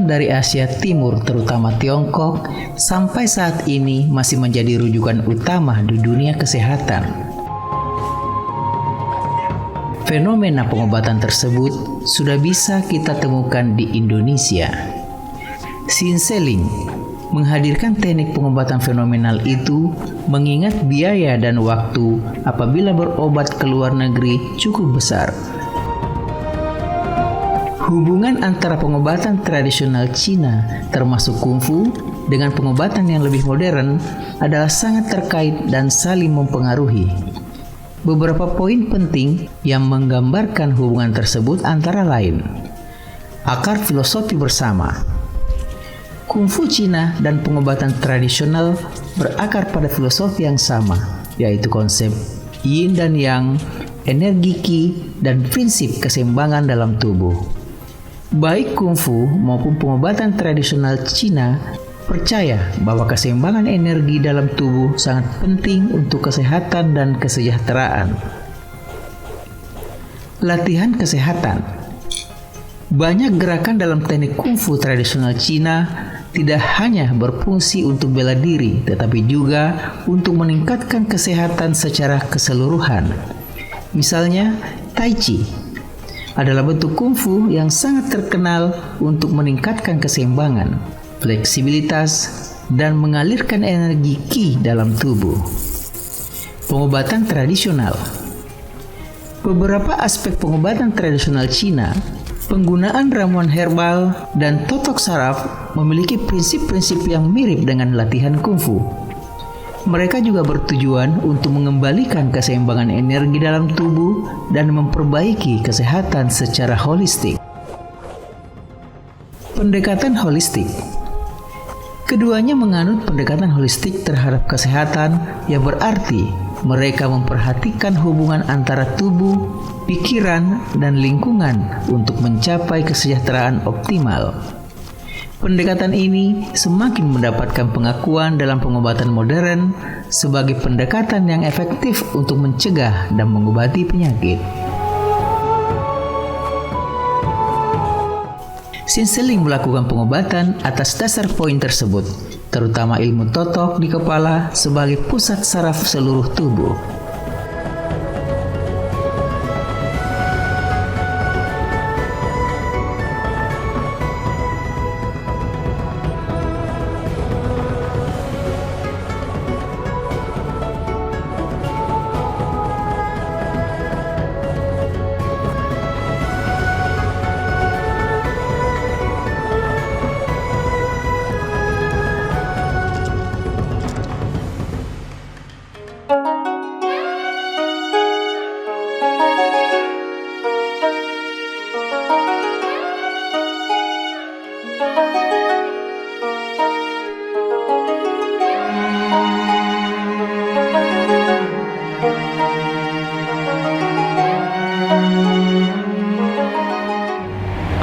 Pengobatan dari Asia Timur, terutama Tiongkok, sampai saat ini masih menjadi rujukan utama di dunia kesehatan. Fenomena pengobatan tersebut sudah bisa kita temukan di Indonesia. Sinseling menghadirkan teknik pengobatan fenomenal itu mengingat biaya dan waktu apabila berobat ke luar negeri cukup besar. Hubungan antara pengobatan tradisional Cina termasuk kungfu dengan pengobatan yang lebih modern adalah sangat terkait dan saling mempengaruhi. Beberapa poin penting yang menggambarkan hubungan tersebut antara lain: akar filosofi bersama. Kungfu Cina dan pengobatan tradisional berakar pada filosofi yang sama, yaitu konsep yin dan yang, energi qi, dan prinsip keseimbangan dalam tubuh. Baik kungfu maupun pengobatan tradisional Cina percaya bahwa keseimbangan energi dalam tubuh sangat penting untuk kesehatan dan kesejahteraan. Latihan kesehatan. Banyak gerakan dalam teknik kungfu tradisional Cina tidak hanya berfungsi untuk bela diri, tetapi juga untuk meningkatkan kesehatan secara keseluruhan. Misalnya, Tai Chi adalah bentuk kungfu yang sangat terkenal untuk meningkatkan keseimbangan, fleksibilitas, dan mengalirkan energi qi dalam tubuh. Pengobatan tradisional. Beberapa aspek pengobatan tradisional Cina, penggunaan ramuan herbal dan totok saraf memiliki prinsip-prinsip yang mirip dengan latihan kungfu. Mereka juga bertujuan untuk mengembalikan keseimbangan energi dalam tubuh dan memperbaiki kesehatan secara holistik. Pendekatan holistik. Keduanya menganut pendekatan holistik terhadap kesehatan yang berarti mereka memperhatikan hubungan antara tubuh, pikiran, dan lingkungan untuk mencapai kesejahteraan optimal. Pendekatan ini semakin mendapatkan pengakuan dalam pengobatan modern sebagai pendekatan yang efektif untuk mencegah dan mengobati penyakit. Sinseling melakukan pengobatan atas dasar poin tersebut, terutama ilmu totok di kepala sebagai pusat saraf seluruh tubuh.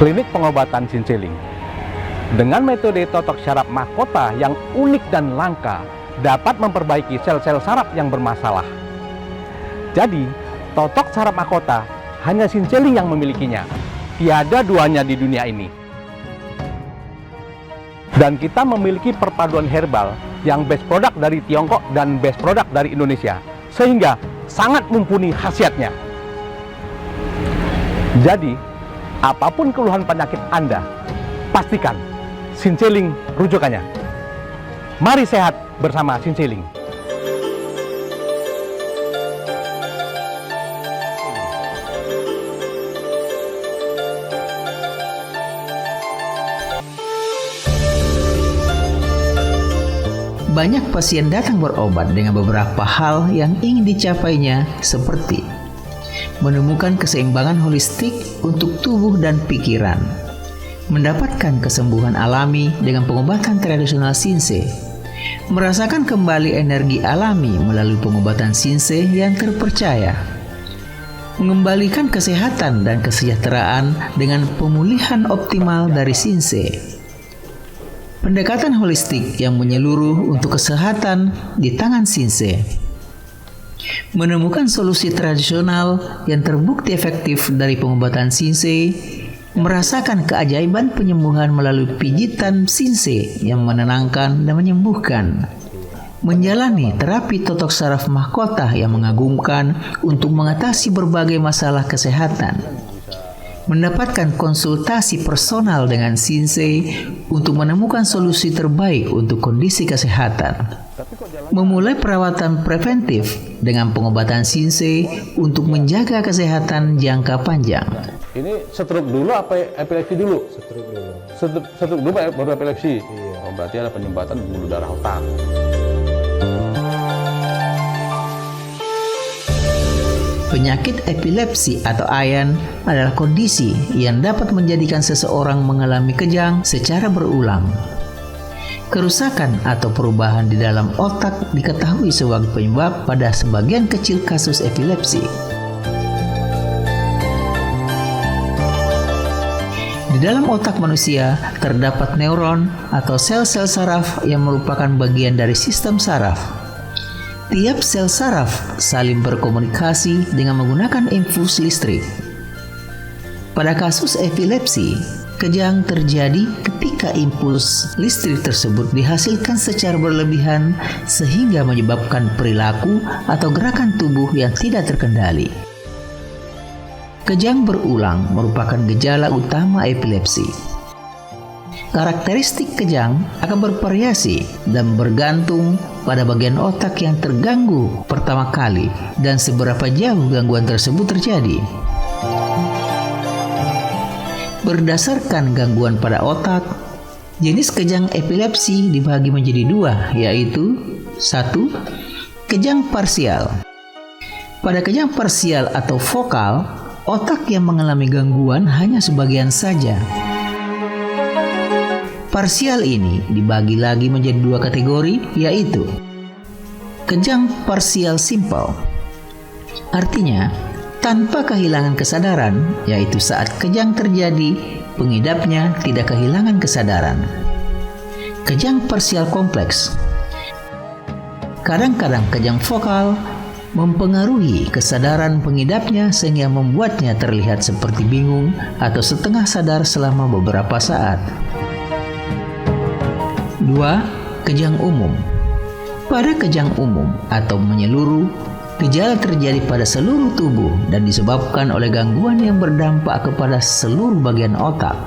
Klinik pengobatan Sinseling dengan metode totok saraf mahkota yang unik dan langka dapat memperbaiki sel-sel saraf yang bermasalah. Jadi, totok saraf mahkota hanya Sinseling yang memilikinya. Tiada duanya di dunia ini. Dan kita memiliki perpaduan herbal yang best product dari Tiongkok dan best product dari Indonesia, sehingga sangat mumpuni khasiatnya. Jadi, apapun keluhan penyakit Anda, pastikan Sinseling rujukannya. Mari sehat bersama Sinseling. Banyak pasien datang berobat dengan beberapa hal yang ingin dicapainya, seperti menemukan keseimbangan holistik untuk tubuh dan pikiran, mendapatkan kesembuhan alami dengan pengobatan tradisional Sinse, merasakan kembali energi alami melalui pengobatan Sinse yang terpercaya, mengembalikan kesehatan dan kesejahteraan dengan pemulihan optimal dari Sinse, pendekatan holistik yang menyeluruh untuk kesehatan di tangan Sinse, menemukan solusi tradisional yang terbukti efektif dari pengobatan Sinse, merasakan keajaiban penyembuhan melalui pijitan sinse yang menenangkan dan menyembuhkan, menjalani terapi totok saraf mahkota yang mengagumkan untuk mengatasi berbagai masalah kesehatan, mendapatkan konsultasi personal dengan sinse untuk menemukan solusi terbaik untuk kondisi kesehatan, memulai perawatan preventif dengan pengobatan sinse untuk menjaga kesehatan jangka panjang. Ini stroke dulu apa epilepsi dulu? Stroke dulu. Stroke dulu baru epilepsi? Iya. Oh, berarti ada penyumbatan pembuluh darah otak. Penyakit epilepsi atau AYAN adalah kondisi yang dapat menjadikan seseorang mengalami kejang secara berulang. Kerusakan atau perubahan di dalam otak diketahui sebagai penyebab pada sebagian kecil kasus epilepsi. Di dalam otak manusia terdapat neuron atau sel-sel saraf yang merupakan bagian dari sistem saraf. Tiap sel saraf saling berkomunikasi dengan menggunakan impuls listrik. Pada kasus epilepsi, kejang terjadi ketika impuls listrik tersebut dihasilkan secara berlebihan sehingga menyebabkan perilaku atau gerakan tubuh yang tidak terkendali. Kejang berulang merupakan gejala utama epilepsi. Karakteristik kejang akan bervariasi dan bergantung pada bagian otak yang terganggu pertama kali dan seberapa jauh gangguan tersebut terjadi. Berdasarkan gangguan pada otak, jenis kejang epilepsi dibagi menjadi dua, yaitu 1. Kejang parsial. Pada kejang parsial atau vokal, otak yang mengalami gangguan hanya sebagian saja. Parsial ini dibagi lagi menjadi dua kategori, yaitu kejang parsial simple. Artinya, tanpa kehilangan kesadaran, yaitu saat kejang terjadi, pengidapnya tidak kehilangan kesadaran. Kejang parsial kompleks. Kadang-kadang kejang vokal mempengaruhi kesadaran pengidapnya sehingga membuatnya terlihat seperti bingung atau setengah sadar selama beberapa saat. 2. Kejang umum. Pada kejang umum atau menyeluruh, gejala terjadi pada seluruh tubuh dan disebabkan oleh gangguan yang berdampak kepada seluruh bagian otak.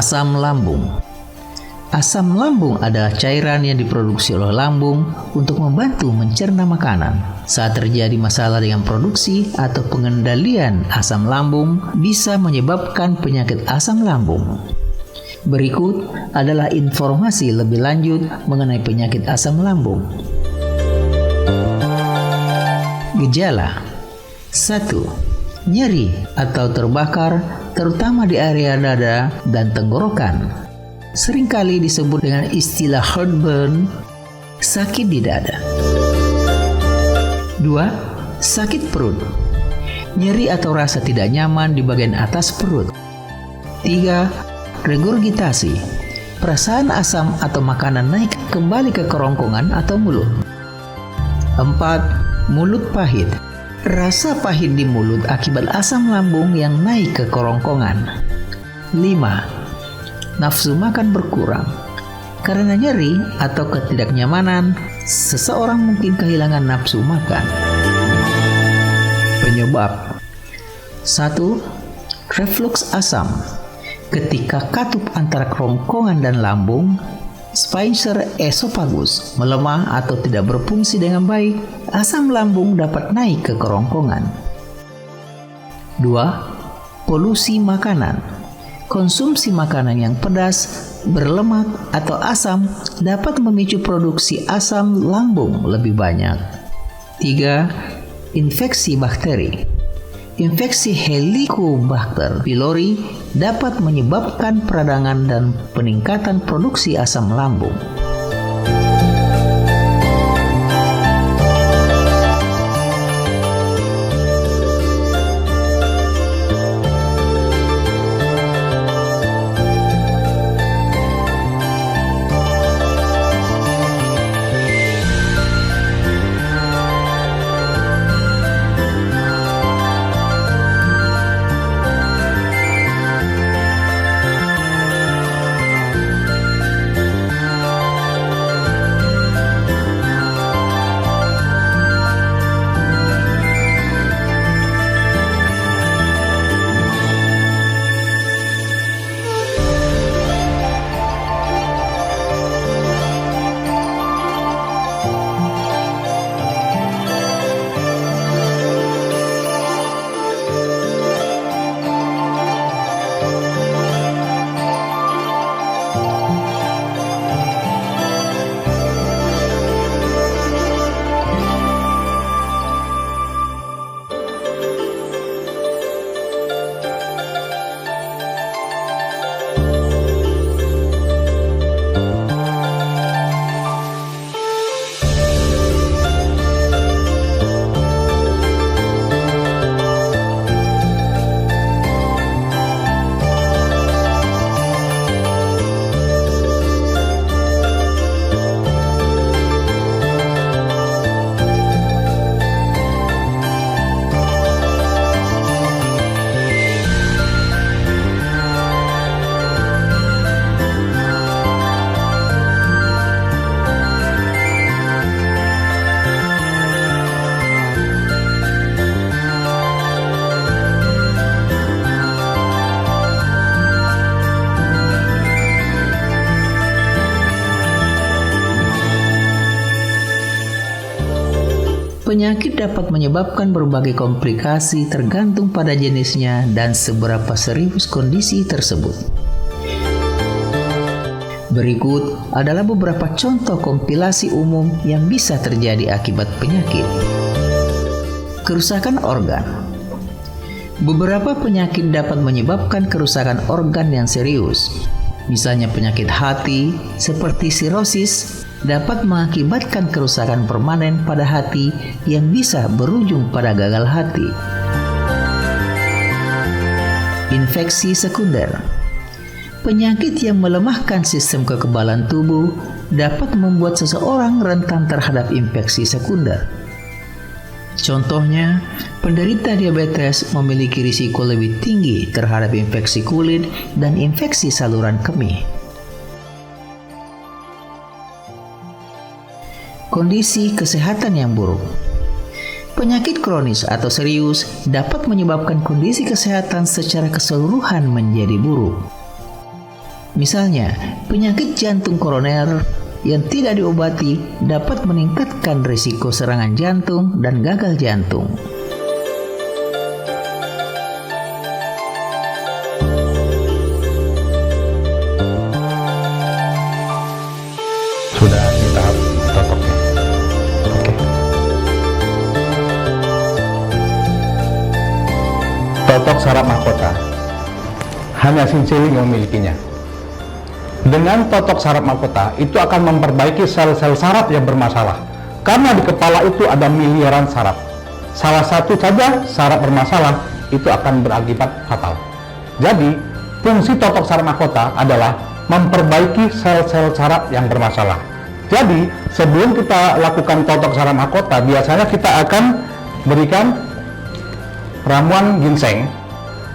Asam lambung. Asam lambung adalah cairan yang diproduksi oleh lambung untuk membantu mencerna makanan. Saat terjadi masalah dengan produksi atau pengendalian asam lambung, bisa menyebabkan penyakit asam lambung. Berikut adalah informasi lebih lanjut mengenai penyakit asam lambung. Gejala 1. Nyeri atau terbakar, terutama di area dada dan tenggorokan. Seringkali disebut dengan istilah heartburn, sakit di dada. 2. Sakit perut. Nyeri atau rasa tidak nyaman di bagian atas perut. 3. Regurgitasi. Perasaan asam atau makanan naik kembali ke kerongkongan atau mulut. 4. Mulut pahit. Rasa pahit di mulut akibat asam lambung yang naik ke kerongkongan. 5. Nafsu makan berkurang. Karena nyeri atau ketidaknyamanan, seseorang mungkin kehilangan nafsu makan. Penyebab 1. Reflux asam. Ketika katup antara kerongkongan dan lambung, sphincter esophagus melemah atau tidak berfungsi dengan baik, asam lambung dapat naik ke kerongkongan. 2. Polusi makanan. Konsumsi makanan yang pedas, berlemak, atau asam dapat memicu produksi asam lambung lebih banyak. 3. Infeksi bakteri. Infeksi Helicobacter pylori dapat menyebabkan peradangan dan peningkatan produksi asam lambung. Penyakit dapat menyebabkan berbagai komplikasi tergantung pada jenisnya dan seberapa serius kondisi tersebut. Berikut adalah beberapa contoh komplikasi umum yang bisa terjadi akibat penyakit. Kerusakan organ. Beberapa penyakit dapat menyebabkan kerusakan organ yang serius. Misalnya penyakit hati seperti sirosis dapat mengakibatkan kerusakan permanen pada hati yang bisa berujung pada gagal hati. Infeksi sekunder. Penyakit yang melemahkan sistem kekebalan tubuh dapat membuat seseorang rentan terhadap infeksi sekunder. Contohnya, penderita diabetes memiliki risiko lebih tinggi terhadap infeksi kulit dan infeksi saluran kemih. Kondisi kesehatan yang buruk. Penyakit kronis atau serius dapat menyebabkan kondisi kesehatan secara keseluruhan menjadi buruk. Misalnya, penyakit jantung koroner yang tidak diobati dapat meningkatkan risiko serangan jantung dan gagal jantung. Sudah di tahap totoknya. Oke. Totok saraf mahkota. Hanya Sinceling yang memilikinya. Dengan totok saraf mahkota, itu akan memperbaiki sel-sel saraf yang bermasalah. Karena di kepala itu ada miliaran saraf. Salah satu saja saraf bermasalah, itu akan berakibat fatal. Jadi, fungsi totok saraf mahkota adalah memperbaiki sel-sel saraf yang bermasalah. Jadi, sebelum kita lakukan totok saraf mahkota, biasanya kita akan berikan ramuan ginseng.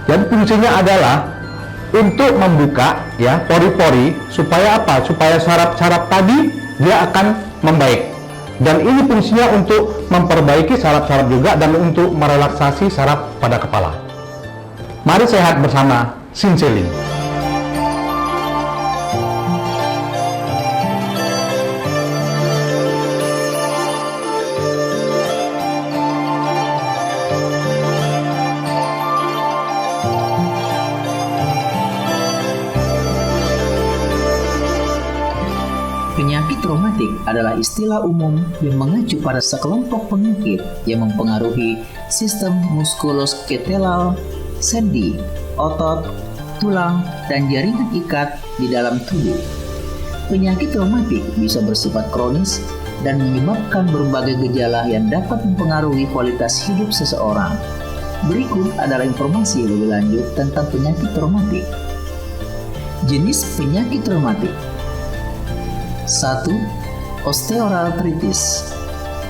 Jadi, fungsinya adalah untuk membuka ya pori-pori, supaya apa? Supaya saraf-saraf tadi dia akan membaik. Dan ini fungsinya untuk memperbaiki saraf-saraf juga dan untuk merelaksasi saraf pada kepala. Mari sehat bersama Sinceling. Penyakit reumatik adalah istilah umum yang mengacu pada sekelompok penyakit yang mempengaruhi sistem muskuloskeletal, sendi, otot, tulang, dan jaringan ikat di dalam tubuh. Penyakit reumatik bisa bersifat kronis dan menyebabkan berbagai gejala yang dapat mempengaruhi kualitas hidup seseorang. Berikut adalah informasi lebih lanjut tentang penyakit reumatik. Jenis penyakit reumatik. 1. Osteoartritis.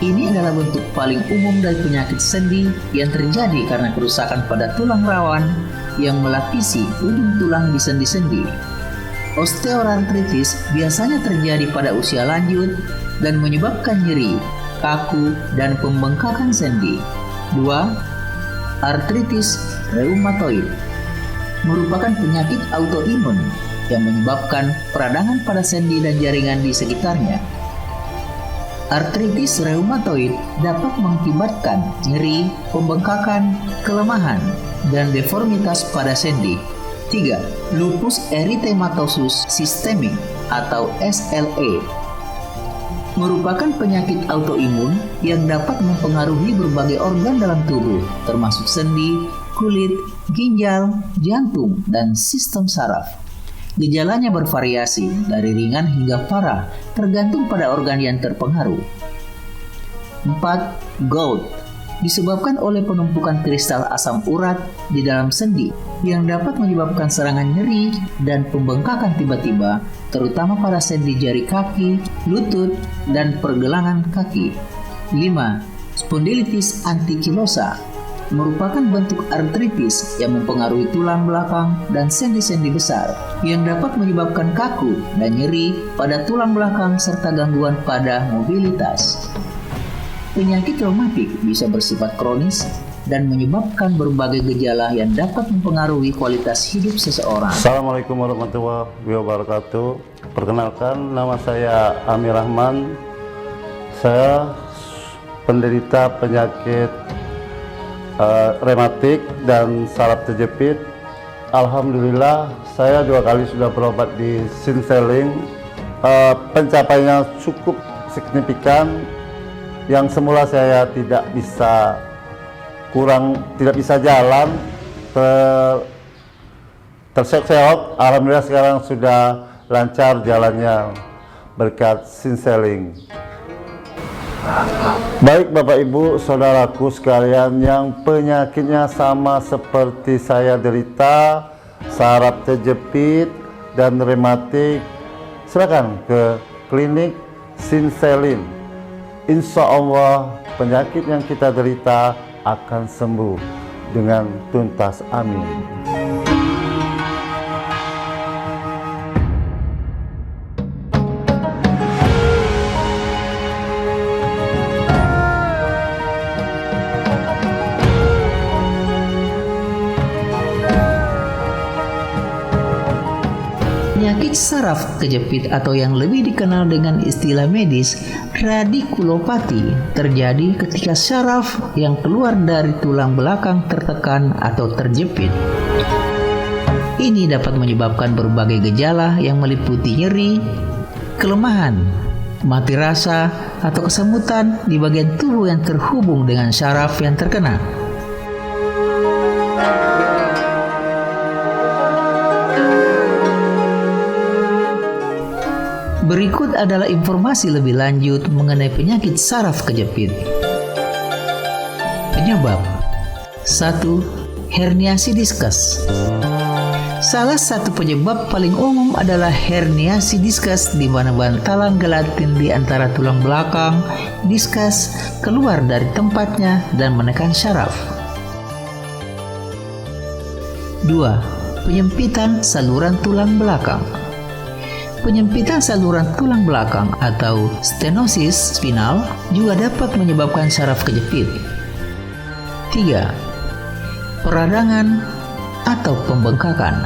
Ini adalah bentuk paling umum dari penyakit sendi yang terjadi karena kerusakan pada tulang rawan yang melapisi ujung tulang di sendi-sendi. Osteoartritis biasanya terjadi pada usia lanjut dan menyebabkan nyeri, kaku, dan pembengkakan sendi. 2. Artritis reumatoid merupakan penyakit autoimun yang menyebabkan peradangan pada sendi dan jaringan di sekitarnya. Artritis reumatoid dapat mengakibatkan nyeri, pembengkakan, kelemahan, dan deformitas pada sendi. 3. Lupus erythematosus systemic atau SLE merupakan penyakit autoimun yang dapat mempengaruhi berbagai organ dalam tubuh, termasuk sendi, kulit, ginjal, jantung, dan sistem saraf. Gejalanya bervariasi dari ringan hingga parah, tergantung pada organ yang terpengaruh. 4. Gout disebabkan oleh penumpukan kristal asam urat di dalam sendi yang dapat menyebabkan serangan nyeri dan pembengkakan tiba-tiba, terutama pada sendi jari kaki, lutut, dan pergelangan kaki. 5. Spondylitis ankylosa merupakan bentuk artritis yang mempengaruhi tulang belakang dan sendi-sendi besar yang dapat menyebabkan kaku dan nyeri pada tulang belakang serta gangguan pada mobilitas. Penyakit reumatik bisa bersifat kronis dan menyebabkan berbagai gejala yang dapat mempengaruhi kualitas hidup seseorang. Assalamualaikum warahmatullahi wabarakatuh. Perkenalkan, nama saya Amir Rahman. Saya penderita penyakit rematik dan saraf terjepit. Alhamdulillah, saya 2 kali sudah berobat di Sinceling. Pencapaiannya cukup signifikan. Yang semula saya tidak bisa jalan, terseok-seok. Alhamdulillah sekarang sudah lancar jalannya berkat Sinceling. Baik Bapak Ibu, saudaraku sekalian yang penyakitnya sama seperti saya derita, saraf terjepit dan rematik, silakan ke klinik Sinceling. Insya Allah penyakit yang kita derita akan sembuh dengan tuntas. Amin. Penyakit saraf kejepit atau yang lebih dikenal dengan istilah medis radikulopati terjadi ketika saraf yang keluar dari tulang belakang tertekan atau terjepit. Ini dapat menyebabkan berbagai gejala yang meliputi nyeri, kelemahan, mati rasa, atau kesemutan di bagian tubuh yang terhubung dengan saraf yang terkena. Berikut adalah informasi lebih lanjut mengenai penyakit saraf kejepit. Penyebab 1. Herniasi diskus. Salah satu penyebab paling umum adalah herniasi diskus, di mana bantalan gelatin di antara tulang belakang diskus keluar dari tempatnya dan menekan saraf. 2. Penyempitan saluran tulang belakang. Penyempitan saluran tulang belakang atau stenosis spinal juga dapat menyebabkan saraf kejepit. 3. Peradangan atau pembengkakan.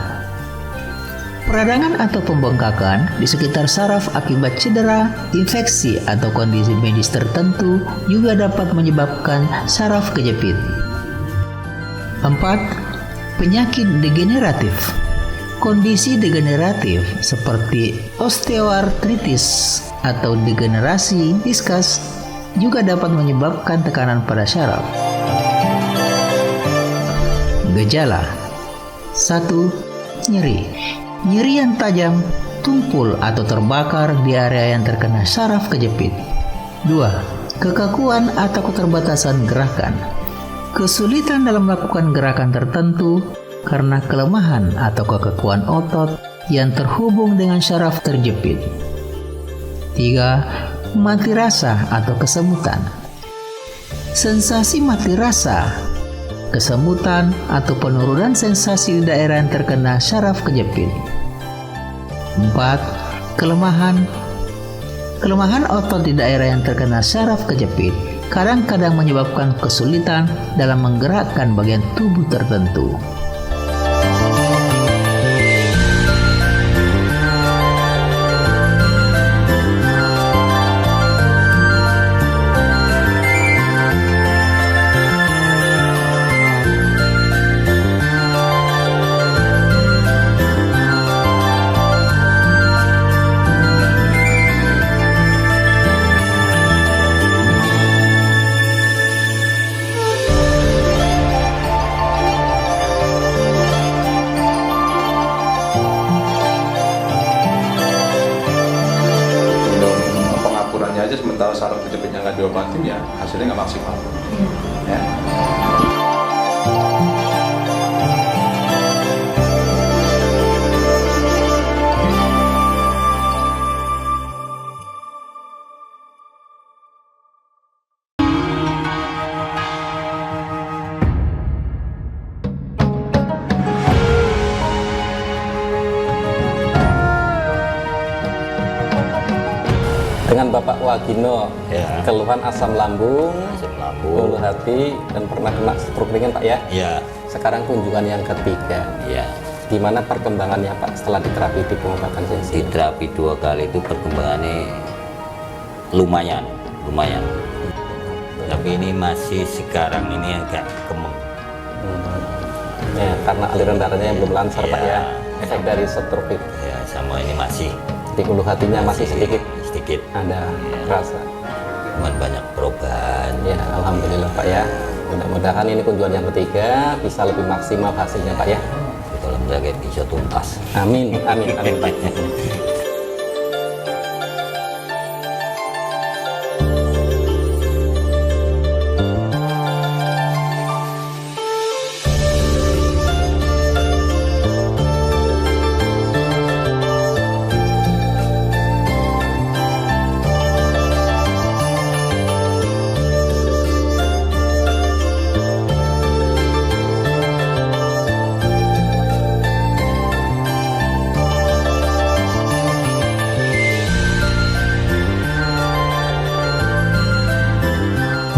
Peradangan atau pembengkakan di sekitar saraf akibat cedera, infeksi, atau kondisi medis tertentu juga dapat menyebabkan saraf kejepit. 4. Penyakit degeneratif. Kondisi degeneratif seperti osteoartritis atau degenerasi diskus juga dapat menyebabkan tekanan pada saraf. Gejala 1. Nyeri. Nyeri yang tajam, tumpul atau terbakar di area yang terkena saraf kejepit. 2. Kekakuan atau keterbatasan gerakan. Kesulitan dalam melakukan gerakan tertentu karena kelemahan atau kekakuan otot yang terhubung dengan saraf terjepit. 3. Mati rasa atau kesemutan. Sensasi mati rasa, kesemutan, atau penurunan sensasi di daerah yang terkena saraf kejepit. 4. Kelemahan. Kelemahan otot di daerah yang terkena saraf kejepit kadang-kadang menyebabkan kesulitan dalam menggerakkan bagian tubuh tertentu. Aja sementara saraf kejepitnya nggak diobatin, ya hasilnya nggak maksimal. Ya. Dengan Bapak Wagino, Ya. keluhan asam lambung, ulu Lambung. hati, dan pernah kena stroke ringan Pak ya? Ya, Sekarang kunjungan yang ketiga. ya. Gimana perkembangannya Pak setelah diterapi di pengobatan Di sensi? terapi 2 kali itu perkembangannya lumayan. Tapi ini masih sekarang ini agak kemeng. Ya, karena aliran darahnya yang belum lancar Pak ya. Ya. Efek dari stroke itu. Ya, sama ini masih Di ulu hatinya masih sedikit ada rasa. cuman banyak perubahan. Ya, alhamdulillah Pak ya. Mudah-mudahan ini kunjungan yang ketiga bisa lebih maksimal hasilnya Pak ya. Kalau menjaga bisa tuntas. Amin, amin, amin Pak.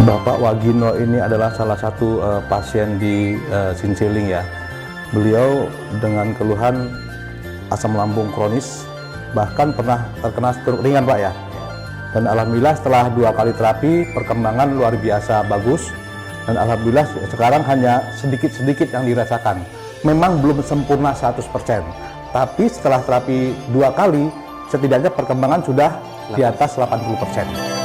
Bapak Wagino ini adalah salah satu pasien di Sinceling ya. Beliau dengan keluhan asam lambung kronis, bahkan pernah terkena stroke ringan Pak ya. Dan alhamdulillah setelah 2 kali terapi perkembangan luar biasa bagus, dan alhamdulillah sekarang hanya sedikit-sedikit yang dirasakan. Memang belum sempurna 100%, tapi setelah terapi 2 kali setidaknya perkembangan sudah di atas 80%.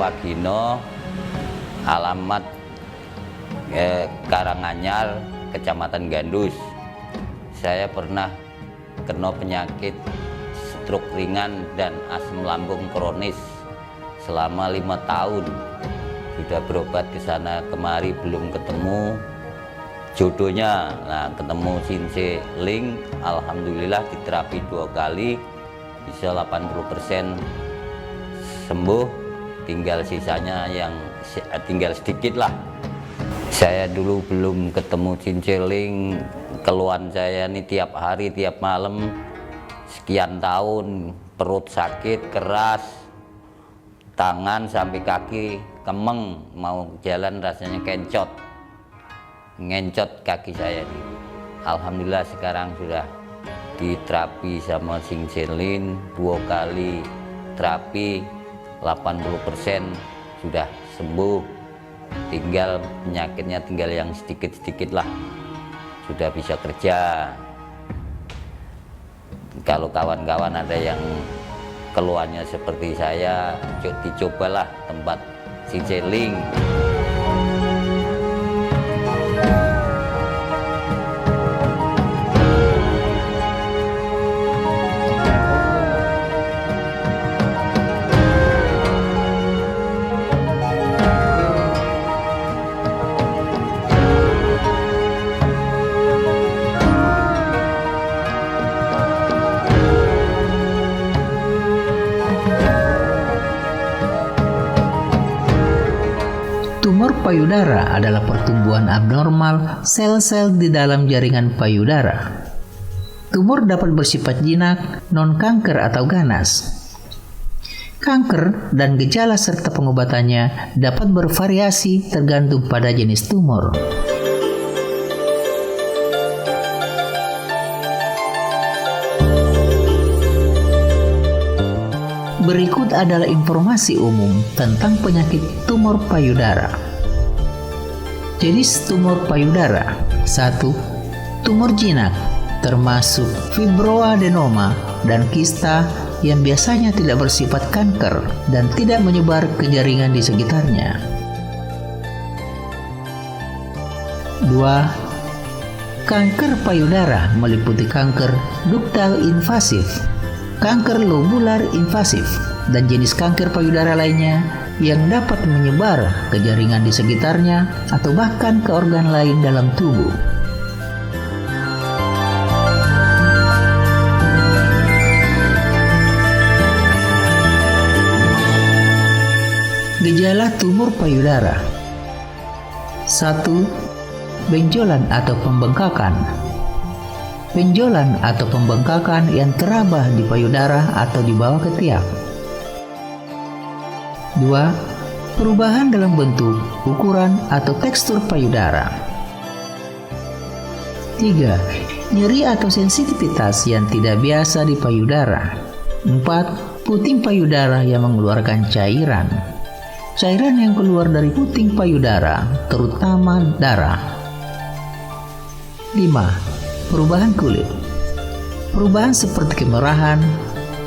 Wagino, alamat Karanganyar, Kecamatan Gandus. Saya pernah kena penyakit stroke ringan dan asam lambung kronis selama 5 tahun. Sudah berobat ke sana kemari belum ketemu jodohnya. Nah, ketemu Sinceling, alhamdulillah diterapi 2 kali bisa 80% sembuh. Tinggal sisanya yang tinggal sedikit lah. Saya dulu belum ketemu Sinceling, keluhan saya ini tiap hari tiap malam sekian tahun, perut sakit keras, tangan sampai kaki kemeng, mau jalan rasanya ngencot kaki saya ini. Alhamdulillah sekarang sudah diterapi sama Sinceling 2 kali terapi, 80% sudah sembuh. Tinggal penyakitnya tinggal yang sedikit-sedikit lah, sudah bisa kerja. Kalau kawan-kawan ada yang keluhannya seperti saya, dicobalah tempat Sinceling. Tumor payudara adalah pertumbuhan abnormal sel-sel di dalam jaringan payudara. Tumor dapat bersifat jinak, non-kanker atau ganas. Kanker dan gejala serta pengobatannya dapat bervariasi tergantung pada jenis tumor. Berikut adalah informasi umum tentang penyakit tumor payudara. Jenis tumor payudara. 1. Tumor jinak, termasuk fibroadenoma dan kista yang biasanya tidak bersifat kanker dan tidak menyebar ke jaringan di sekitarnya. 2. Kanker payudara meliputi kanker duktal invasif, kanker lobular invasif, dan jenis kanker payudara lainnya yang dapat menyebar ke jaringan di sekitarnya atau bahkan ke organ lain dalam tubuh. Gejala tumor payudara. 1. Benjolan atau pembengkakan. Benjolan atau pembengkakan yang terabah di payudara atau di bawah ketiak. 2. Perubahan dalam bentuk, ukuran, atau tekstur payudara. 3. Nyeri atau sensitivitas yang tidak biasa di payudara. 4. Puting payudara yang mengeluarkan cairan. Cairan yang keluar dari puting payudara, terutama darah. 5. Perubahan kulit. Perubahan seperti kemerahan,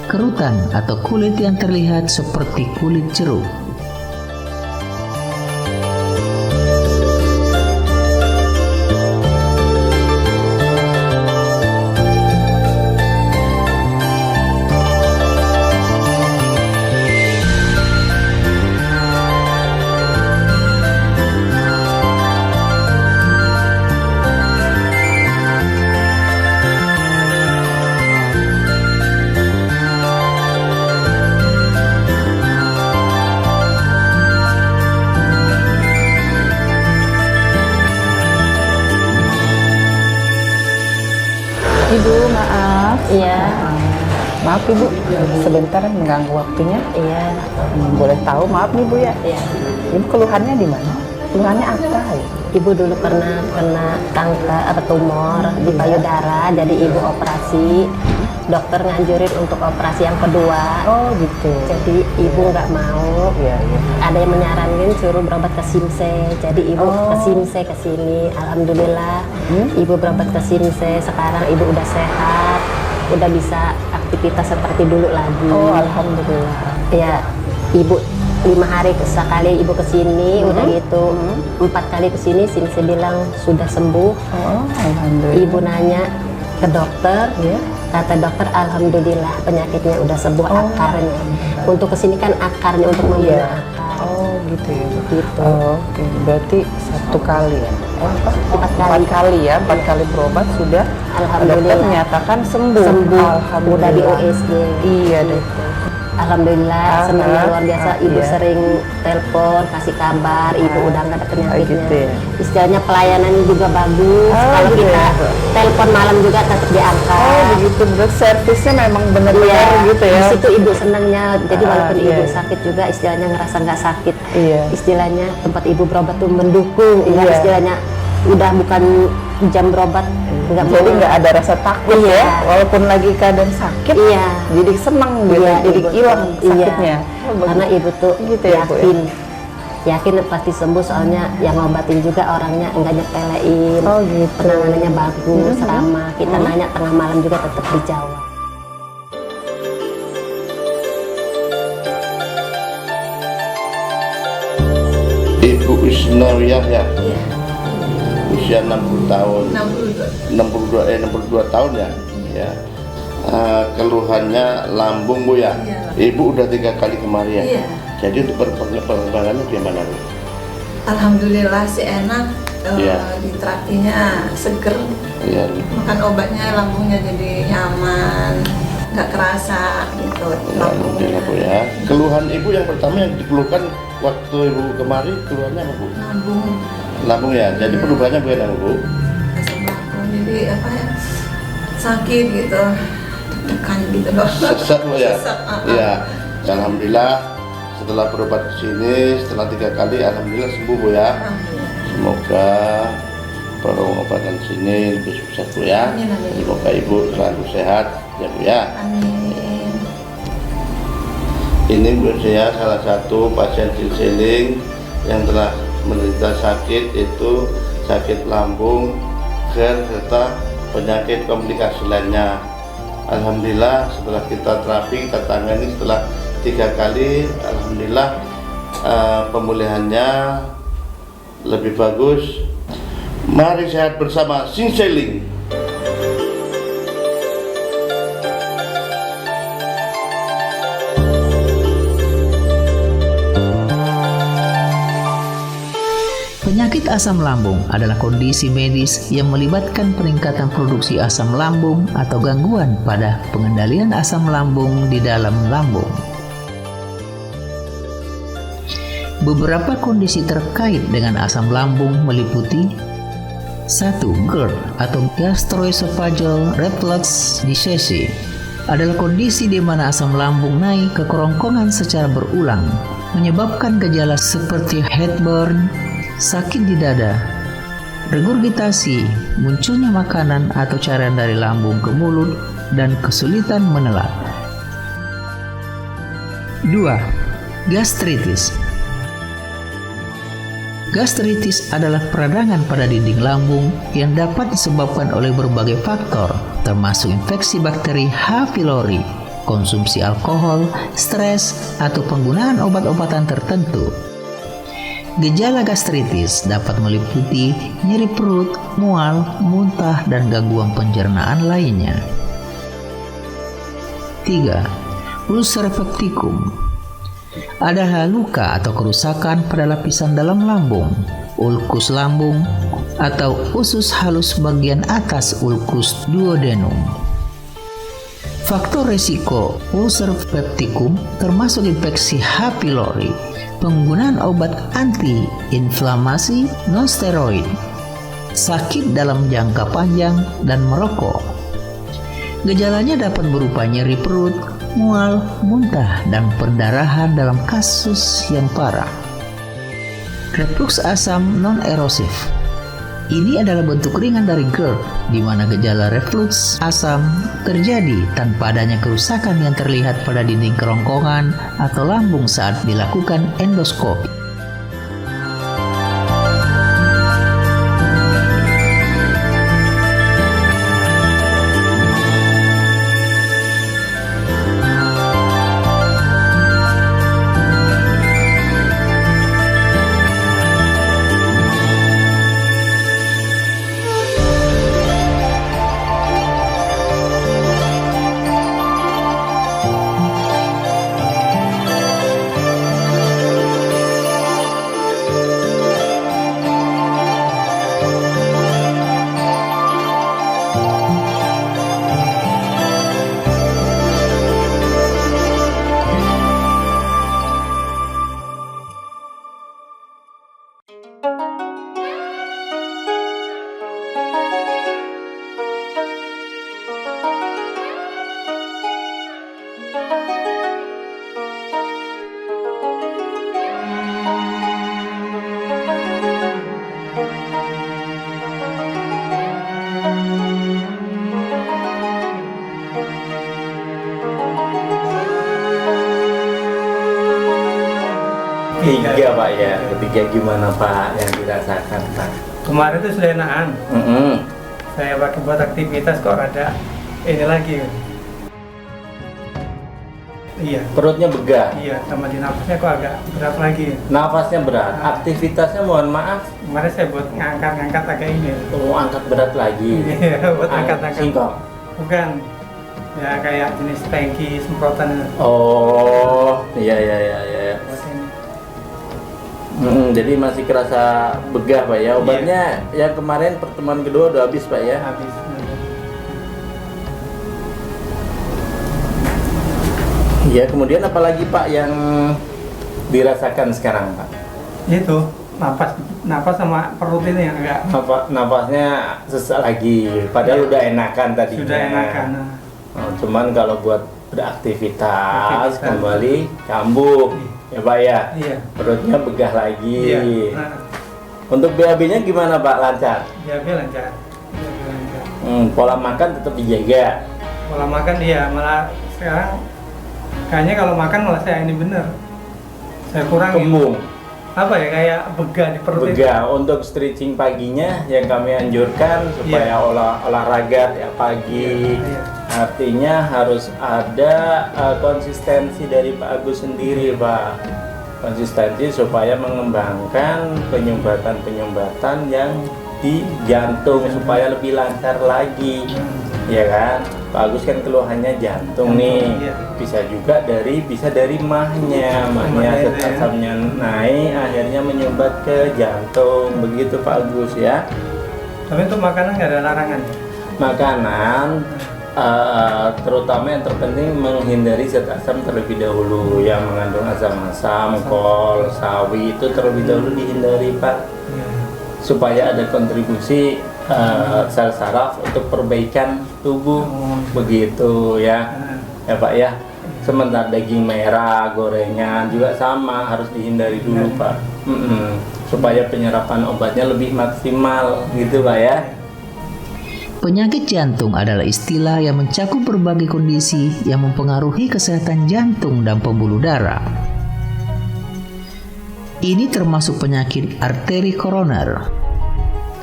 kerutan, atau kulit yang terlihat seperti kulit jeruk. Ibu, maaf. Iya. Maaf Ibu, sebentar mengganggu waktunya. Iya. Boleh tahu, maaf nih Bu ya. Iya. Ibu keluhannya di mana? Keluhannya apa ya? Ibu dulu pernah kena kanker tumor di payudara, jadi ibu operasi. Dokter nganjurin untuk operasi yang kedua. Oh gitu. Jadi ibu nggak mau. Iya, iya. Ada yang menyarankan suruh berobat ke Simse. Jadi ibu ke Simse ke sini. Alhamdulillah, ibu berobat ke Simse. Sekarang ibu udah sehat, udah bisa aktivitas seperti dulu lagi. Oh alhamdulillah. Ya, ibu 5 hari sekali ibu kesini, udah gitu 4 kali kesini, Simse bilang sudah sembuh. Oh alhamdulillah. Ibu nanya ke dokter, kata dokter alhamdulillah penyakitnya udah sembuh akarnya. Untuk kesini kan akarnya untuk membunuh akar. Oh gitu ya Bu. Gitu. Oh, oke, berarti 1 kali ya? Empat 4 kali ya, 4 kali berobat sudah. Alhamdulillah. Dokter menyatakan sembuh. Sembuh, udah di USG. Iya deh. Alhamdulillah, senangnya luar biasa. Ibu iya. sering telepon, kasih kabar, ibu udah nggak ada penyakitnya. gitu ya. Istilahnya pelayanannya juga bagus. Kalau gitu kita ya. telepon malam juga tetap diangkat. Oh begitu, berarti servisnya memang benar-benar gitu ya. Di situ ibu senangnya. Jadi walaupun iya. ibu sakit juga, istilahnya ngerasa nggak sakit. Iya. Istilahnya tempat ibu berobat tuh mendukung. Nggak Iya. istilahnya udah bukan jam berobat. Jadi nggak ada rasa takut Iya. ya, walaupun lagi keadaan sakit. Iya. Jadi senang gitu, Iya, jadi ibu hilang tuh, sakitnya. iya. Oh, bagus. Karena ibu tuh Gitu ya, Bu, ya? yakin pasti sembuh, soalnya yang ngobatin juga orangnya enggak nyepelein. Oh, gitu. Penanganannya bagus, ramah. Kita nanya tengah malam juga tetap dijawab. Ibu Isnawiyah ya? Usia 60 tahun. 62 tahun ya? Ya. Keluhannya lambung Bu ya? Ibu udah 3 kali kemari ya? Iya. Jadi untuk perkembangannya gimana Bu? Alhamdulillah sih enak, Iya. di terapinya seger, Iya. makan obatnya lambungnya jadi nyaman, nggak kerasa gitu lambungnya. Alhamdulillah Bu ya. Keluhan Ibu yang pertama yang dikeluhkan waktu Ibu kemari, keluhannya apa Bu? Lambung, Lambung ya? Jadi perubahannya bagaimana Bu? asam lambung, jadi apa ya, sakit gitu, tekan gitu loh. Sesat Bu ya? Sesat, Iya. Alhamdulillah setelah berobat ke sini, setelah 3 kali, alhamdulillah sembuh Bu ya. Alhamdulillah. Semoga pengobatan sini lebih sukses Bu ya. Amin, amin. Semoga Ibu selalu sehat ya Bu ya. Amin. Ini Bu saya salah satu pasien ginseng yang telah menderita sakit itu sakit lambung, GERD, serta penyakit komplikasi lainnya. Alhamdulillah setelah kita terapi, kita tangani setelah 3 kali, alhamdulillah pemulihannya lebih bagus. Mari sehat bersama Sinseling. Penyakit asam lambung adalah kondisi medis yang melibatkan peningkatan produksi asam lambung atau gangguan pada pengendalian asam lambung di dalam lambung. Beberapa kondisi terkait dengan asam lambung meliputi 1. GERD atau gastroesophageal reflux disease adalah kondisi di mana asam lambung naik ke kerongkongan secara berulang, menyebabkan gejala seperti heartburn, sakit di dada, regurgitasi, munculnya makanan atau cairan dari lambung ke mulut, dan kesulitan menelan. 2. Gastritis. Gastritis adalah peradangan pada dinding lambung yang dapat disebabkan oleh berbagai faktor, termasuk infeksi bakteri H. pylori, konsumsi alkohol, stres, atau penggunaan obat-obatan tertentu. Gejala gastritis dapat meliputi nyeri perut, mual, muntah, dan gangguan pencernaan lainnya. 3. Ulcer peptikum adalah luka atau kerusakan pada lapisan dalam lambung, ulkus lambung, atau usus halus bagian atas ulkus duodenum. Faktor risiko ulcer peptikum termasuk infeksi H. pylori, penggunaan obat anti-inflamasi non-steroid, sakit dalam jangka panjang, dan merokok. Gejalanya dapat berupa nyeri perut, mual, muntah, dan perdarahan dalam kasus yang parah. Reflux asam non-erosif. Ini adalah bentuk ringan dari GERD, di mana gejala reflux asam terjadi tanpa adanya kerusakan yang terlihat pada dinding kerongkongan atau lambung saat dilakukan endoskopi. Ketiga Pak ya, ketiga gimana Pak yang dirasakan Pak? Kemarin itu sudah enakan. Saya pakai buat aktivitas kok ada ini lagi. Iya. Perutnya begah. Iya, sama di nafasnya kok agak berat lagi. Nafasnya berat. Aktivitasnya mohon maaf. Kemarin saya buat ngangkat agak ini. Oh, angkat berat lagi. Iya, buat angkat-angkat. Singkong. Bukan. Ya kayak jenis tangki semprotan. Oh, iya. Jadi masih kerasa begah Pak ya. Obatnya yang kemarin pertemuan kedua udah habis Pak ya? Habis. Iya, kemudian apalagi Pak yang dirasakan sekarang Pak? Itu napas sama perut ini yang agak. Napasnya sesak lagi. Padahal udah enakan tadi. Sudah enakan. Oh, cuman kalau buat beraktivitas kembali kambuh. Ya Pak ya, perutnya begah lagi. Untuk BAB-nya gimana Pak? Lancar? BAB lancar. Pola makan tetap dijaga. Pola makan iya, malah sekarang kayaknya kalau makan malah saya ini bener. Saya kurangin. Kembung. apa ya, kayak begah di perut. Begah. Untuk stretching paginya yang kami anjurkan supaya olahraga ya pagi. Artinya harus ada konsistensi dari Pak Agus sendiri, Pak. Konsistensi supaya mengembangkan penyumbatan yang di jantung supaya lebih lancar lagi, ya kan? Pak Agus kan keluhannya jantung nih, bisa dari mahnya zat asamnya naik, akhirnya menyumbat ke jantung, begitu Pak Agus ya. Tapi untuk makanan nggak ada larangan? Makanan terutama yang terpenting menghindari zat asam terlebih dahulu yang mengandung asam-asam, kol, sawi itu terlebih dahulu dihindari Pak, supaya ada kontribusi sel saraf untuk perbaikan tubuh, begitu ya Pak ya. Sementara daging merah, gorengan juga sama harus dihindari dulu Pak, supaya penyerapan obatnya lebih maksimal gitu Pak ya. Penyakit jantung adalah istilah yang mencakup berbagai kondisi yang mempengaruhi kesehatan jantung dan pembuluh darah. Ini termasuk penyakit arteri koroner,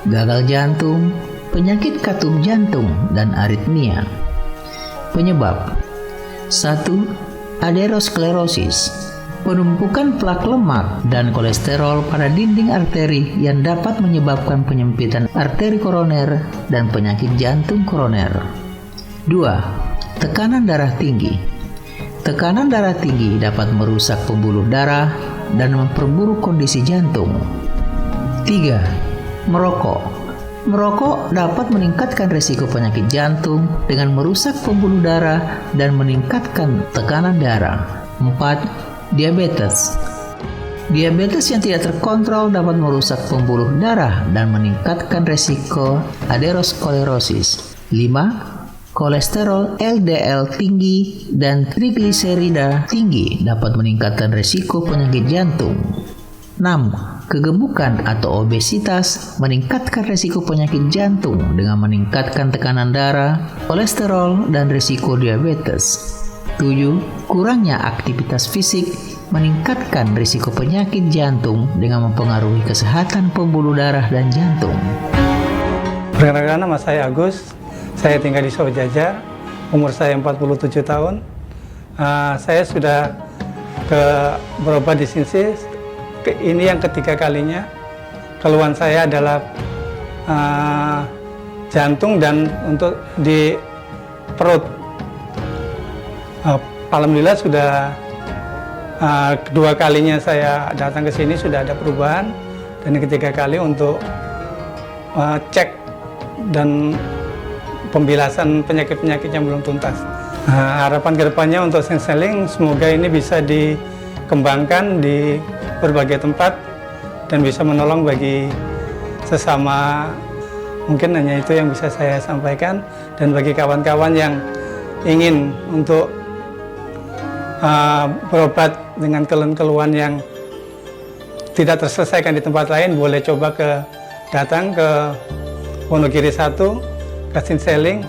gagal jantung, penyakit katup jantung, dan aritmia. Penyebab: 1. Aterosklerosis, penumpukan plak lemak dan kolesterol pada dinding arteri yang dapat menyebabkan penyempitan arteri koroner dan penyakit jantung koroner. 2. Tekanan darah tinggi. Tekanan darah tinggi dapat merusak pembuluh darah dan memperburuk kondisi jantung. 3. Merokok. Merokok dapat meningkatkan risiko penyakit jantung dengan merusak pembuluh darah dan meningkatkan tekanan darah. 4. Diabetes. Diabetes yang tidak terkontrol dapat merusak pembuluh darah dan meningkatkan risiko aterosklerosis. 5. Kolesterol LDL tinggi dan trigliserida tinggi dapat meningkatkan risiko penyakit jantung. 6. Kegemukan atau obesitas meningkatkan risiko penyakit jantung dengan meningkatkan tekanan darah, kolesterol, dan risiko diabetes. 7. Kurangnya aktivitas fisik meningkatkan risiko penyakit jantung dengan mempengaruhi kesehatan pembuluh darah dan jantung. Perkenalkan, nama saya Agus, saya tinggal di Saujajar, umur saya 47 tahun. Saya sudah berobat di sini, ini yang ketiga kalinya. Keluhan saya adalah jantung dan untuk di perut. Alhamdulillah sudah kedua kalinya saya datang ke sini sudah ada perubahan, dan yang ketiga kali untuk cek dan pembilasan penyakit-penyakit yang belum tuntas. Harapan kedepannya untuk Senseling semoga ini bisa dikembangkan di berbagai tempat dan bisa menolong bagi sesama. Mungkin hanya itu yang bisa saya sampaikan, dan bagi kawan-kawan yang ingin untuk berobat dengan keluhan yang tidak terselesaikan di tempat lain, boleh coba datang ke Wonogiri 1, ke Senseling.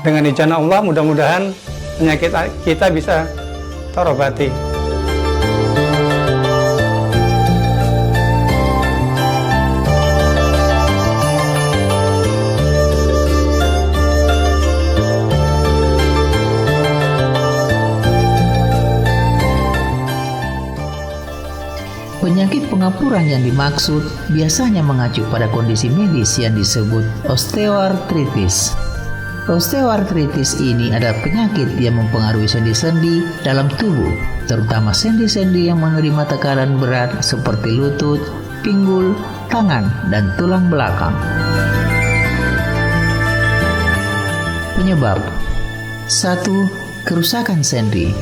Dengan izin Allah, mudah-mudahan penyakit kita bisa terobati. Penyakit pengapuran yang dimaksud biasanya mengacu pada kondisi medis yang disebut osteoartritis. Osteoartritis ini adalah penyakit yang mempengaruhi sendi-sendi dalam tubuh, terutama sendi-sendi yang menerima tekanan berat seperti lutut, pinggul, tangan, dan tulang belakang. Penyebab: 1. Kerusakan sendi.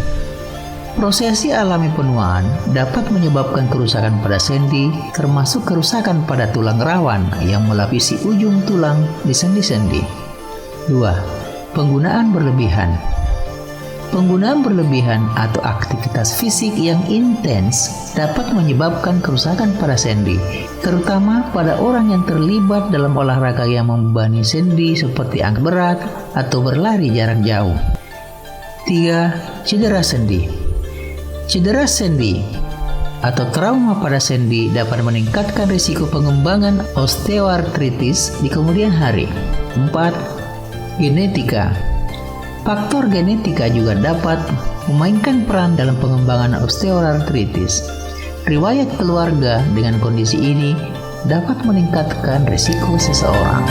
Prosesi alami penuaan dapat menyebabkan kerusakan pada sendi, termasuk kerusakan pada tulang rawan yang melapisi ujung tulang di sendi-sendi. 2. Penggunaan berlebihan. Penggunaan berlebihan atau aktivitas fisik yang intens dapat menyebabkan kerusakan pada sendi, terutama pada orang yang terlibat dalam olahraga yang membebani sendi seperti angkat berat atau berlari jarak jauh. 3. Cedera sendi. Cedera sendi atau trauma pada sendi dapat meningkatkan risiko pengembangan osteoartritis di kemudian hari. 4. Genetika. Faktor genetika juga dapat memainkan peran dalam pengembangan osteoartritis. Riwayat keluarga dengan kondisi ini dapat meningkatkan risiko seseorang.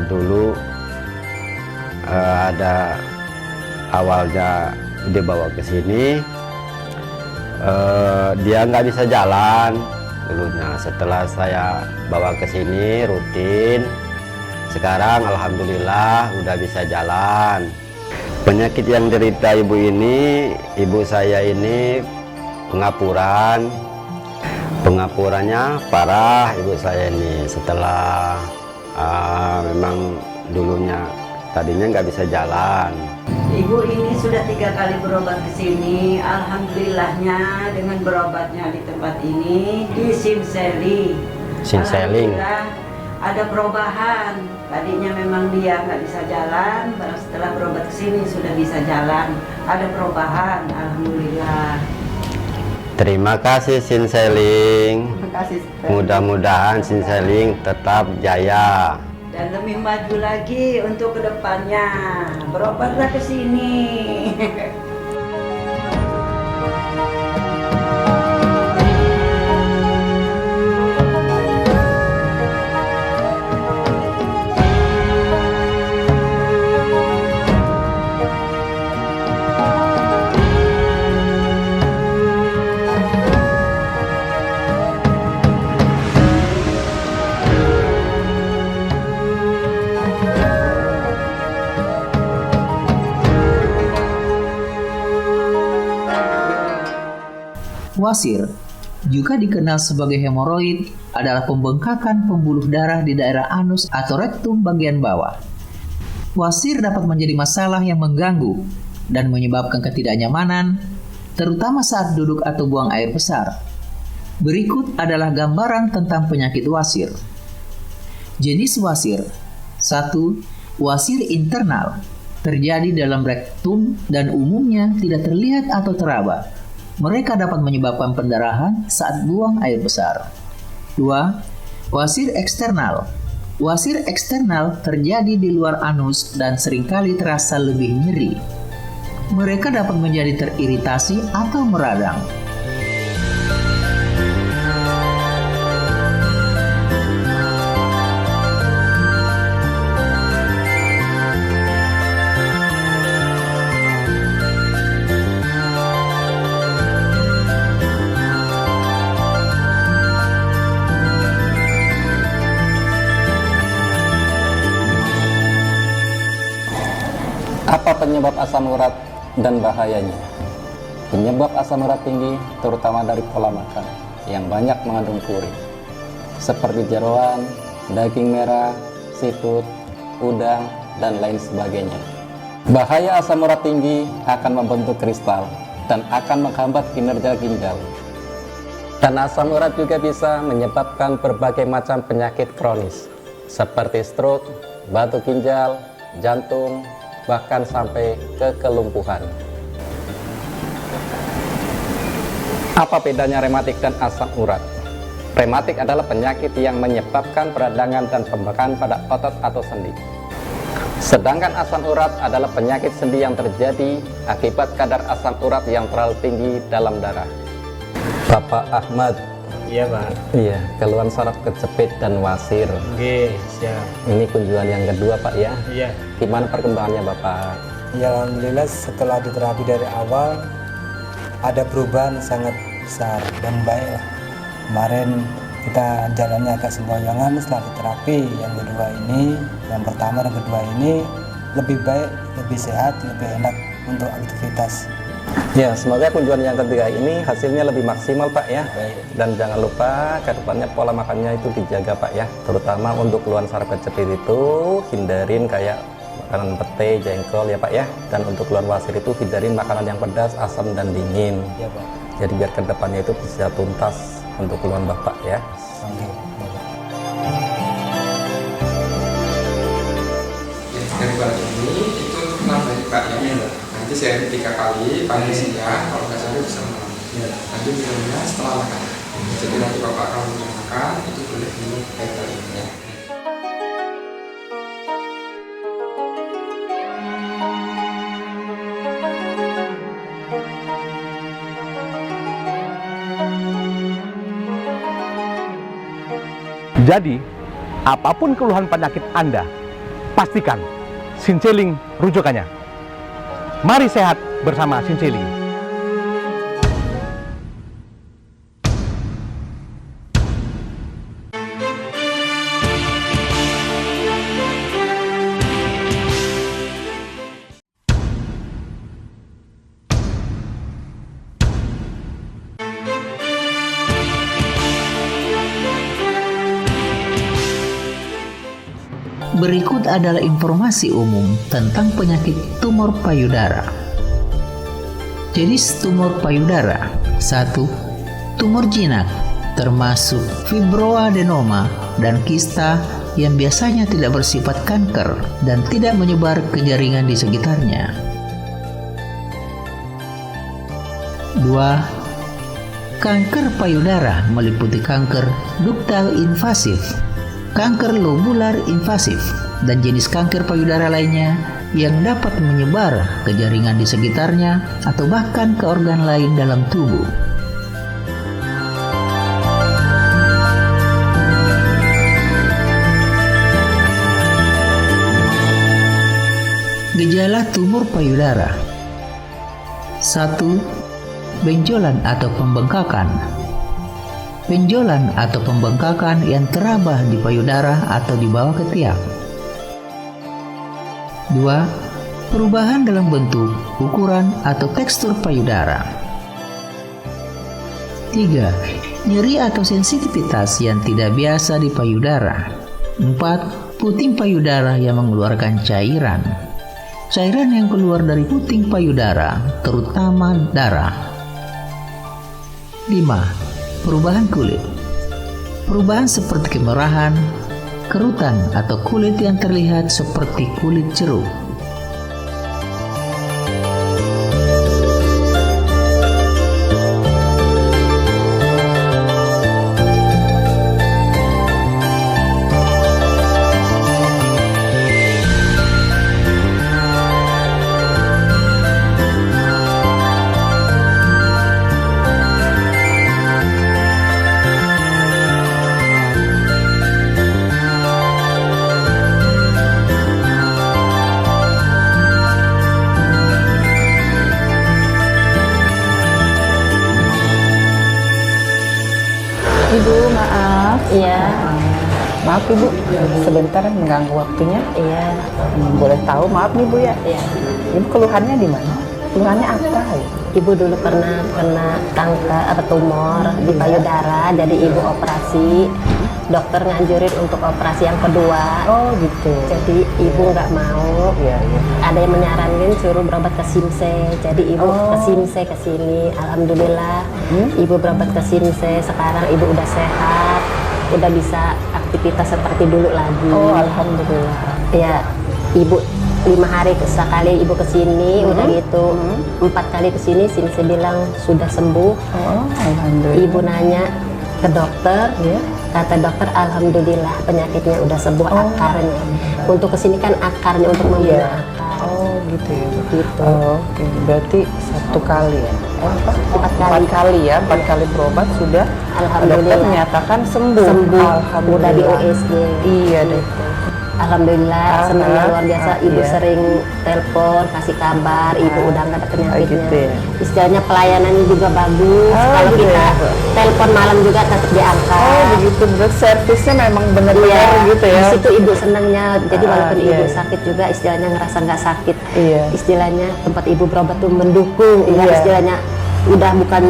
Dulu ada awalnya dibawa ke sini, dia nggak bisa jalan dulunya. Setelah saya bawa ke sini rutin, sekarang alhamdulillah udah bisa jalan. Penyakit yang derita ibu saya ini pengapurannya parah ibu saya ini. Setelah memang dulunya tadinya nggak bisa jalan. Ibu ini sudah 3 kali berobat ke sini. Alhamdulillahnya dengan berobatnya di tempat ini di Simseling. Alhamdulillah ada perubahan. Tadinya memang dia nggak bisa jalan, baru setelah berobat ke sini sudah bisa jalan. Ada perubahan, alhamdulillah. Terima kasih Simseling. Terima kasih. Mudah-mudahan Simseling tetap jaya. Dan lebih maju lagi untuk kedepannya. Berobatlah ke sini. Wasir, juga dikenal sebagai hemoroid, adalah pembengkakan pembuluh darah di daerah anus atau rektum bagian bawah. Wasir dapat menjadi masalah yang mengganggu dan menyebabkan ketidaknyamanan, terutama saat duduk atau buang air besar. Berikut adalah gambaran tentang penyakit wasir. Jenis wasir. 1. Wasir internal, terjadi dalam rektum dan umumnya tidak terlihat atau teraba. Mereka dapat menyebabkan pendarahan saat buang air besar. 2. Wasir eksternal. Wasir eksternal terjadi di luar anus dan seringkali terasa lebih nyeri. Mereka dapat menjadi teriritasi atau meradang. Apa penyebab asam urat dan bahayanya? Penyebab asam urat tinggi terutama dari pola makan yang banyak mengandung purin, seperti jeroan, daging merah, seafood, udang, dan lain sebagainya. Bahaya asam urat tinggi akan membentuk kristal dan akan menghambat kinerja ginjal. Dan asam urat juga bisa menyebabkan berbagai macam penyakit kronis, seperti stroke, batu ginjal, jantung, bahkan sampai ke kelumpuhan. Apa bedanya rematik dan asam urat? Rematik adalah penyakit yang menyebabkan peradangan dan pembekakan pada otot atau sendi. Sedangkan asam urat adalah penyakit sendi yang terjadi akibat kadar asam urat yang terlalu tinggi dalam darah. Bapak Ahmad. Iya Pak. Iya, keluhan saraf kejepit dan wasir. Oke, siap. Ini kunjungan yang kedua Pak ya? Iya. Gimana perkembangannya Bapak? Ya alhamdulillah setelah diterapi dari awal ada perubahan sangat besar dan baik. Kemarin kita jalannya agak sembayangan, setelah diterapi yang kedua ini, yang pertama dan kedua ini lebih baik, lebih sehat, lebih enak untuk aktivitas. Ya, semoga kunjungan yang ketiga ini hasilnya lebih maksimal Pak ya. Dan jangan lupa ke depannya pola makannya itu dijaga Pak ya. Terutama untuk keluhan saraf kejepit itu hindarin kayak makanan pete, jengkol ya Pak ya. Dan untuk keluhan wasir itu hindarin makanan yang pedas, asam dan dingin. Ya Pak. Jadi biar ke depannya itu bisa tuntas untuk keluhan Bapak ya. Oke. daripada ini itu nambah Pak ya. Nanti sehari 3 kali pagi siang, kalau nggak salah bisa malam. Nanti minumnya setelah makan. Jadi nanti bapak kalau udah makan itu boleh minum air kali ini ya. Jadi, apapun keluhan penyakit Anda, pastikan Sinceling rujukannya. Mari sehat bersama Sinceling. Berikut adalah informasi umum tentang penyakit tumor payudara. Jenis tumor payudara: 1. Tumor jinak, termasuk fibroadenoma dan kista yang biasanya tidak bersifat kanker dan tidak menyebar ke jaringan di sekitarnya. 2. Kanker payudara meliputi kanker duktal invasif, kanker lobular invasif, dan jenis kanker payudara lainnya yang dapat menyebar ke jaringan di sekitarnya atau bahkan ke organ lain dalam tubuh. Gejala tumor payudara: 1. Benjolan atau pembengkakan. Benjolan atau pembengkakan yang terabah di payudara atau di bawah ketiak. 2. Perubahan dalam bentuk, ukuran, atau tekstur payudara. 3. Nyeri atau sensitivitas yang tidak biasa di payudara. 4. Puting payudara yang mengeluarkan cairan. Cairan yang keluar dari puting payudara, terutama darah. 5. Perubahan kulit. Perubahan seperti kemerahan, kerutan, atau kulit yang terlihat seperti kulit jeruk. Ibu, maaf. Iya. Maaf Ibu, sebentar mengganggu waktunya. Iya. Boleh tahu, maaf nih Bu ya. Iya. Ibu keluhannya di mana? Keluhannya apa ya? Ibu dulu pernah kanker atau tumor di payudara, jadi ibu operasi. Dokter nganjurin untuk operasi yang kedua. Oh gitu. Jadi ibu nggak mau. Iya, iya. Ada yang menyarankan suruh berobat ke Simse. Jadi ibu ke Simse ke sini. Alhamdulillah, ibu berobat ke Simse. Sekarang ibu udah sehat, udah bisa aktivitas seperti dulu lagi. Oh alhamdulillah. Ya, ibu 5 hari sekali ibu kesini, udah gitu 4 kali kesini, Simse bilang sudah sembuh. Oh alhamdulillah. Ibu nanya ke dokter, kata dokter alhamdulillah penyakitnya udah sembuh akarnya. Untuk kesini kan akarnya untuk membunuh akar. Oh gitu ya. Gitu. Oh, oke, berarti 1 kali ya? 4 kali ya, 4 kali berobat sudah. Alhamdulillah. Dokter menyatakan sembuh. Sembuh. Udah di USG. Iya deh. Alhamdulillah, senangnya luar biasa. Ibu sering telepon, kasih kabar, ibu udah nggak ada penyakitnya. Gitu ya. Istilahnya pelayanannya juga bagus. Kalau gitu kita ya. telepon malam juga tetap diangkat. Oh begitu, berarti servisnya memang benar-benar gitu ya. Di situ ibu senangnya. Jadi walaupun iya. ibu sakit juga, istilahnya ngerasa nggak sakit. Iya. Istilahnya tempat ibu berobat tuh mendukung. Nggak Iya. istilahnya udah bukan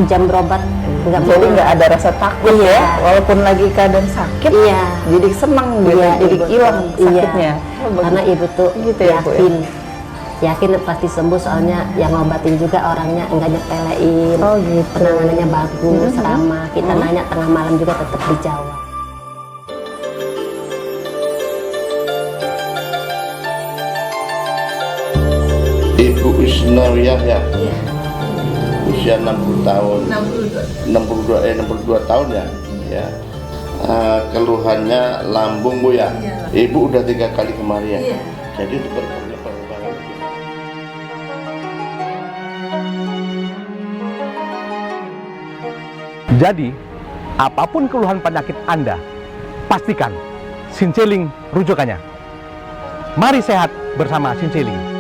jam berobat. Jadi nggak ada rasa takut ya, walaupun lagi keadaan sakit. Iya. Jadi senang gitu, Iya, jadi ibu hilang tuh. sakitnya. Iya. Oh, Karena ibu tuh gitu ya, Bu, ya? yakin pasti sembuh, soalnya yang ngobatin juga orangnya enggak nyepelein. Oh gitu. Penanganannya bagus, ramah. Kita nanya tengah malam juga tetap dijawab. Wisnawiyah ya. Usia 60 tahun. 62 tahun ya. Ya. Keluhannya lambung Bu ya. Ibu udah 3 kali kemari ya. Jadi itu perubahan. Jadi, apapun keluhan penyakit Anda, pastikan Sinceling rujukannya. Mari sehat bersama Sinceling.